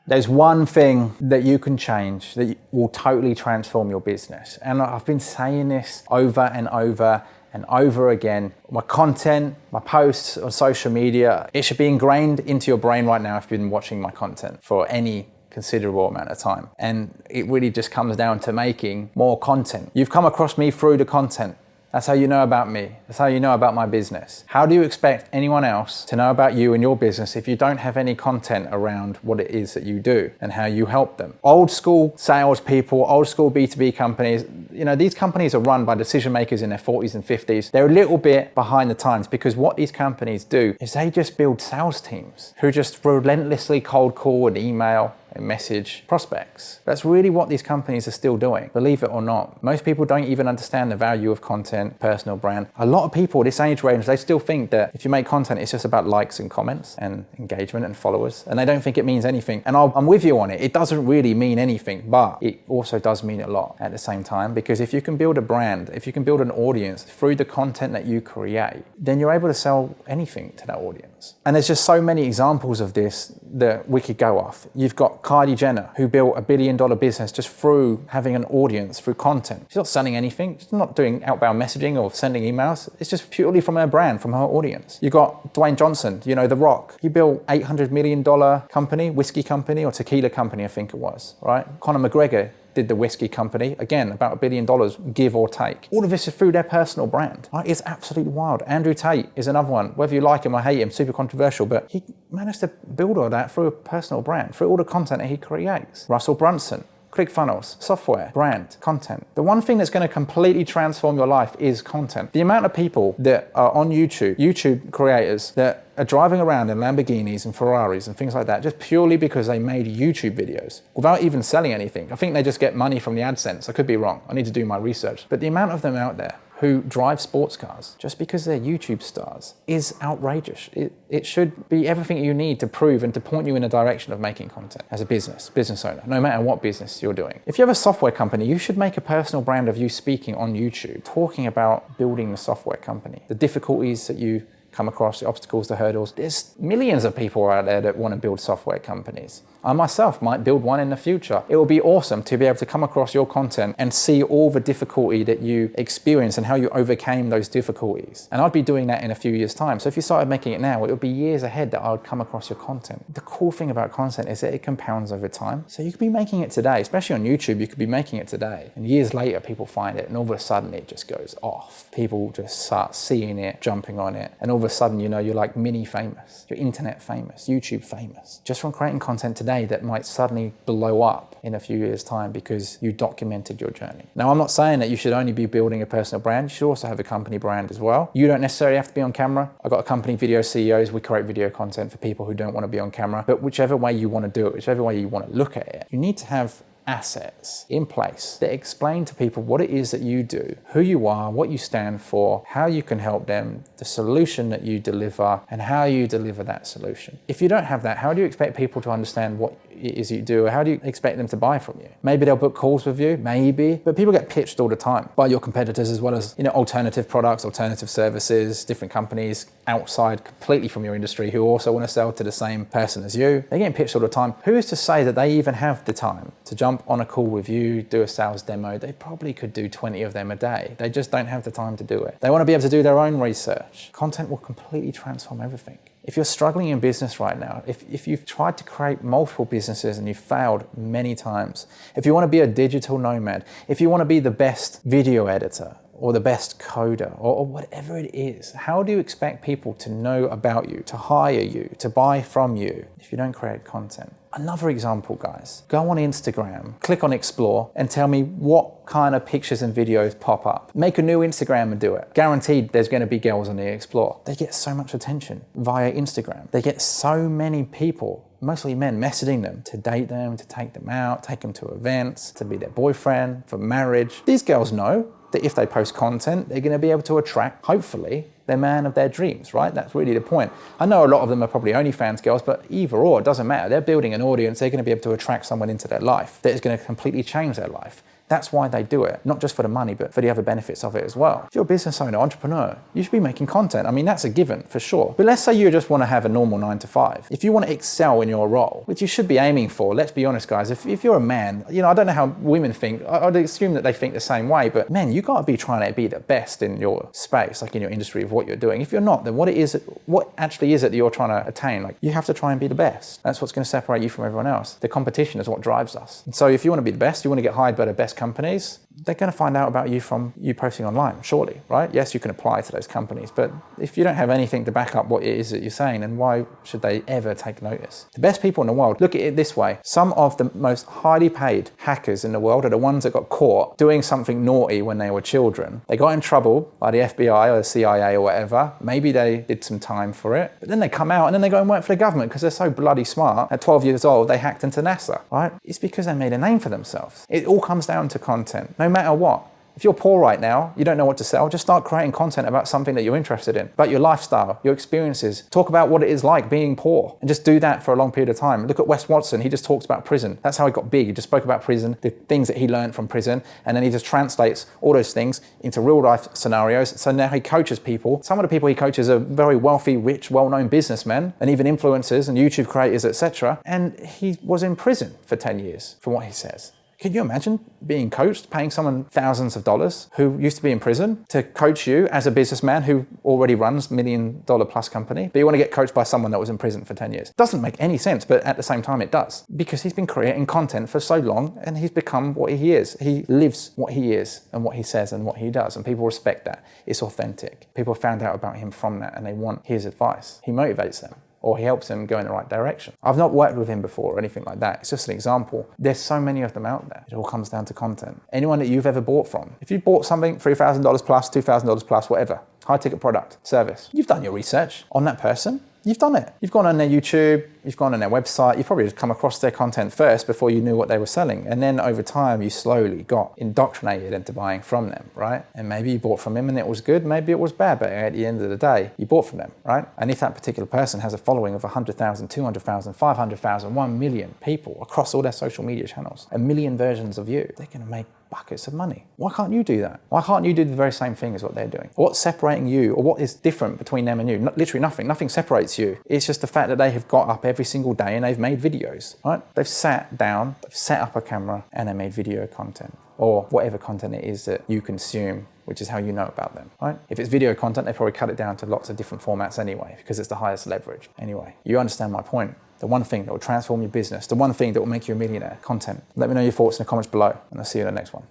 There's one thing that you can change that will totally transform your business. And I've been saying this over and over and over again. My content, my posts on social media, it should be ingrained into your brain right now if you've been watching my content for any considerable amount of time. And it really just comes down to making more content. You've come across me through the content. That's how you know about me. That's how you know about my business. How do you expect anyone else to know about you and your business if you don't have any content around what it is that you do and how you help them? Old school salespeople, old school B2B companies, these companies are run by decision makers in their 40s and 50s. They're a little bit behind the times because what these companies do is they just build sales teams who just relentlessly cold call and email and message prospects. That's really what these companies are still doing, believe it or not. Most people don't even understand the value of content, personal brand. A lot of people this age range, they still think that if you make content, it's just about likes and comments and engagement and followers, and they don't think it means anything. And I'm with you on it. It doesn't really mean anything, but it also does mean a lot at the same time, because if you can build a brand, if you can build an audience through the content that you create, then you're able to sell anything to that audience. And there's just so many examples of this that we could go off. You've got Kylie Jenner, who built $1 billion business just through having an audience, through content. She's not selling anything. She's not doing outbound messaging or sending emails. It's just purely from her brand, from her audience. You've got Dwayne Johnson, The Rock. He built $800 million company, whiskey company or tequila company, I think it was, right? Conor McGregor did the whiskey company, again, about $1 billion, give or take. All of this is through their personal brand, right? It's absolutely wild. Andrew Tate is another one. Whether you like him or hate him, super controversial, but he managed to build all that through a personal brand, through all the content that he creates. Russell Brunson, ClickFunnels, software, brand, content. The one thing that's going to completely transform your life is content. The amount of people that are on YouTube creators that are driving around in Lamborghinis and Ferraris and things like that just purely because they made YouTube videos without even selling anything. I think they just get money from the AdSense. I could be wrong. I need to do my research. But the amount of them out there who drive sports cars just because they're YouTube stars is outrageous. It should be everything you need to prove and to point you in a direction of making content as a business owner, no matter what business you're doing. If you have a software company, you should make a personal brand of you speaking on YouTube, talking about building the software company, the difficulties that you come across, the obstacles, the hurdles. There's millions of people out there that want to build software companies. I myself might build one in the future. It will be awesome to be able to come across your content and see all the difficulty that you experience and how you overcame those difficulties. And I'd be doing that in a few years' time. So if you started making it now, it would be years ahead that I would come across your content. The cool thing about content is that it compounds over time. So you could be making it today, especially on YouTube, you could be making it today. And years later, people find it and all of a sudden it just goes off. People just start seeing it, jumping on it. And all of a sudden, you're like mini famous, you're internet famous, YouTube famous, just from creating content today that might suddenly blow up in a few years' time because you documented your journey. Now, I'm not saying that you should only be building a personal brand. You should also have a company brand as well. You don't necessarily have to be on camera. I've got a company, Video CEOs. We create video content for people who don't want to be on camera. But whichever way you want to do it, whichever way you want to look at it, you need to have assets in place that explain to people what it is that you do, who you are, what you stand for, how you can help them, the solution that you deliver, and how you deliver that solution. If you don't have that, how do you expect people to understand what it is you do? How do you expect them to buy from you? Maybe they'll book calls with you, maybe, but people get pitched all the time by your competitors as well as, alternative products, alternative services, different companies outside completely from your industry who also want to sell to the same person as you. They're getting pitched all the time. Who is to say that they even have the time to jump on a call with you, do a sales demo? They probably could do 20 of them a day. They just don't have the time to do it. They want to be able to do their own research. Content will completely transform everything. If you're struggling in business right now, if you've tried to create multiple businesses and you've failed many times, if you want to be a digital nomad, if you want to be the best video editor or the best coder or whatever it is, how do you expect people to know about you, to hire you, to buy from you if you don't create content? Another example, guys, go on Instagram, click on Explore and tell me what kind of pictures and videos pop up. Make a new Instagram and do it. Guaranteed there's going to be girls on the Explore. They get so much attention via Instagram. They get so many people, mostly men, messaging them to date them, to take them out, take them to events, to be their boyfriend, for marriage. These girls know that if they post content, they're going to be able to attract, hopefully, their man of their dreams, right? That's really the point. I know a lot of them are probably OnlyFans girls, but either or, it doesn't matter. They're building an audience. They're going to be able to attract someone into their life that is going to completely change their life. That's why they do it, not just for the money, but for the other benefits of it as well. If you're a business owner, entrepreneur, you should be making content. I mean, that's a given for sure. But let's say you just want to have a normal 9 to 5. If you want to excel in your role, which you should be aiming for, let's be honest, guys, if you're a man, I don't know how women think. I'd assume that they think the same way, but men, you got to be trying to be the best in your space, like in your industry of what you're doing. If you're not, then what actually is it that you're trying to attain? Like, you have to try and be the best. That's what's going to separate you from everyone else. The competition is what drives us. And so if you want to be the best, you want to get hired by the best companies, they're going to find out about you from you posting online, surely, right? Yes, you can apply to those companies, but if you don't have anything to back up what it is that you're saying, then why should they ever take notice? The best people in the world, look at it this way. Some of the most highly paid hackers in the world are the ones that got caught doing something naughty when they were children. They got in trouble by the FBI or the CIA or whatever. Maybe they did some time for it, but then they come out and then they go and work for the government because they're so bloody smart. At 12 years old, they hacked into NASA, right? It's because they made a name for themselves. It all comes down to content. No matter what. If you're poor right now, you don't know what to sell, just start creating content about something that you're interested in, about your lifestyle, your experiences. Talk about what it is like being poor and just do that for a long period of time. Look at Wes Watson, he just talks about prison. That's how he got big. He just spoke about prison, the things that he learned from prison, and then he just translates all those things into real life scenarios. So now he coaches people. Some of the people he coaches are very wealthy, rich, well-known businessmen, and even influencers and YouTube creators, etc. And he was in prison for 10 years, from what he says. Can you imagine being coached, paying someone thousands of dollars who used to be in prison to coach you as a businessman who already runs $1 million plus company, but you want to get coached by someone that was in prison for 10 years? Doesn't make any sense, but at the same time it does, because he's been creating content for so long and he's become what he is. He lives what he is and what he says and what he does, and people respect that. It's authentic. People found out about him from that and they want his advice. He motivates them, or he helps them go in the right direction. I've not worked with him before or anything like that. It's just an example. There's so many of them out there. It all comes down to content. Anyone that you've ever bought from. If you bought something $3,000 plus, $2,000 plus, whatever, high ticket product, service, you've done your research on that person. You've done it. You've gone on their YouTube, you've gone on their website, you've probably just come across their content first before you knew what they were selling. And then over time, you slowly got indoctrinated into buying from them, right? And maybe you bought from him and it was good, maybe it was bad, but at the end of the day, you bought from them, right? And if that particular person has a following of 100,000, 200,000, 500,000, 1 million people across all their social media channels, 1 million versions of you, they're gonna make buckets of money. Why can't you do that? Why can't you do the very same thing as what they're doing? What's separating you, or what is different between them and you? Literally nothing. Nothing separates you. It's just the fact that they have got up every single day and they've made videos, right? They've sat down, they've set up a camera, and they made video content, or whatever content it is that you consume, which is how you know about them, right? If it's video content, they probably cut it down to lots of different formats anyway, because it's the highest leverage. Anyway, you understand my point. The one thing that will transform your business, the one thing that will make you a millionaire, content. Let me know your thoughts in the comments below, and I'll see you in the next one.